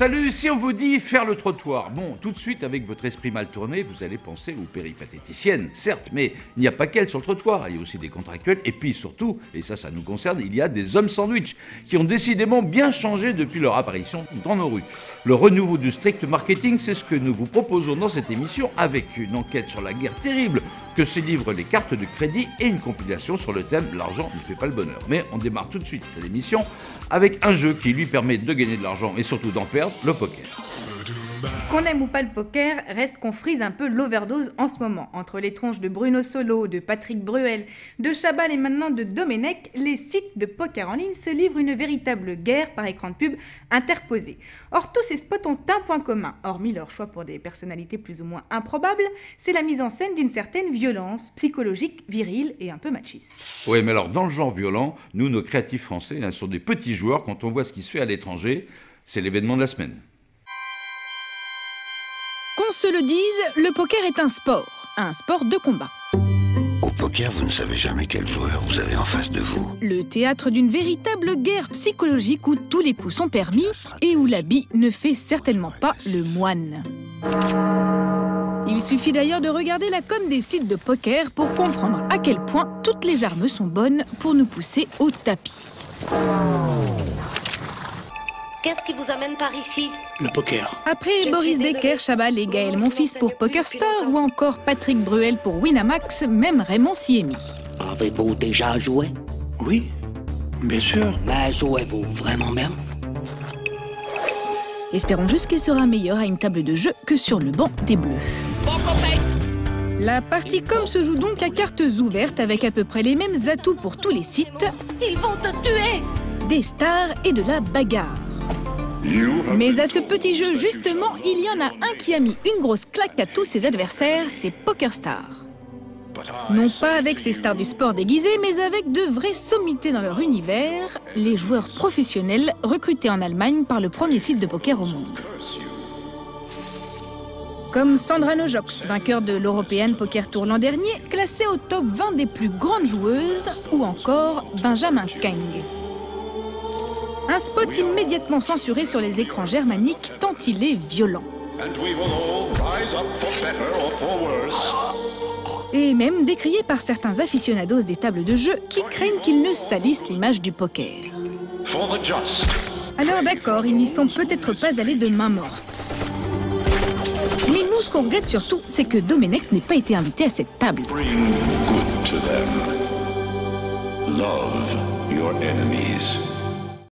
Salut, si on vous dit faire le trottoir, bon, tout de suite avec votre esprit mal tourné, vous allez penser aux péripatéticiennes, certes, mais il n'y a pas qu'elles sur le trottoir, il y a aussi des contractuels, et puis surtout, et ça nous concerne, il y a des hommes sandwich, qui ont décidément bien changé depuis leur apparition dans nos rues. Le renouveau du strict marketing, c'est ce que nous vous proposons dans cette émission, avec une enquête sur la guerre terrible que se livrent les cartes de crédit et une compilation sur le thème « L'argent ne fait pas le bonheur ». Mais on démarre tout de suite l'émission avec un jeu qui lui permet de gagner de l'argent et surtout d'en perdre, le poker. Qu'on aime ou pas le poker, reste qu'on frise un peu l'overdose en ce moment. Entre les tronches de Bruno Solo, de Patrick Bruel, de Chabal et maintenant de Domenech, les sites de poker en ligne se livrent une véritable guerre par écran de pub interposé. Or, tous ces spots ont un point commun, hormis leur choix pour des personnalités plus ou moins improbables, c'est la mise en scène d'une certaine violence psychologique, virile et un peu machiste. Oui, mais alors dans le genre violent, nous, nos créatifs français, sont des petits joueurs quand on voit ce qui se fait à l'étranger. C'est l'événement de la semaine. Qu'on se le dise, le poker est un sport de combat. Au poker, vous ne savez jamais quel joueur vous avez en face de vous. Le théâtre d'une véritable guerre psychologique où tous les coups sont permis et où l'habit ne fait certainement pas le moine. Il suffit d'ailleurs de regarder la com des sites de poker pour comprendre à quel point toutes les armes sont bonnes pour nous pousser au tapis. Qu'est-ce qui vous amène par ici? Le poker. Après Boris Becker, Chabal et Gaël Monfils pour PokerStar ou encore Patrick Bruel pour Winamax, même Raymond s'y est mis. Avez-vous déjà joué? Oui, bien sûr. Mais jouez-vous vraiment bien? Espérons juste qu'il sera meilleur à une table de jeu que sur le banc des Bleus. La partie com se joue donc à cartes ouvertes avec à peu près les mêmes atouts pour tous les sites. Ils vont te tuer! Des stars et de la bagarre. Mais à ce petit jeu, justement, il y en a un qui a mis une grosse claque à tous ses adversaires, c'est PokerStar. Non pas avec ses stars du sport déguisées, mais avec de vraies sommités dans leur univers, les joueurs professionnels recrutés en Allemagne par le premier site de poker au monde. Comme Sandra Nojox, vainqueur de l'European Poker Tour l'an dernier, classée au top 20 des plus grandes joueuses, ou encore Benjamin Keng. Un spot immédiatement censuré sur les écrans germaniques tant il est violent. Et même décrié par certains aficionados des tables de jeu qui craignent qu'ils ne salissent l'image du poker. Alors d'accord, ils n'y sont peut-être pas allés de main morte. Mais nous, ce qu'on regrette surtout, c'est que Domenech n'ait pas été invité à cette table. Love your enemies.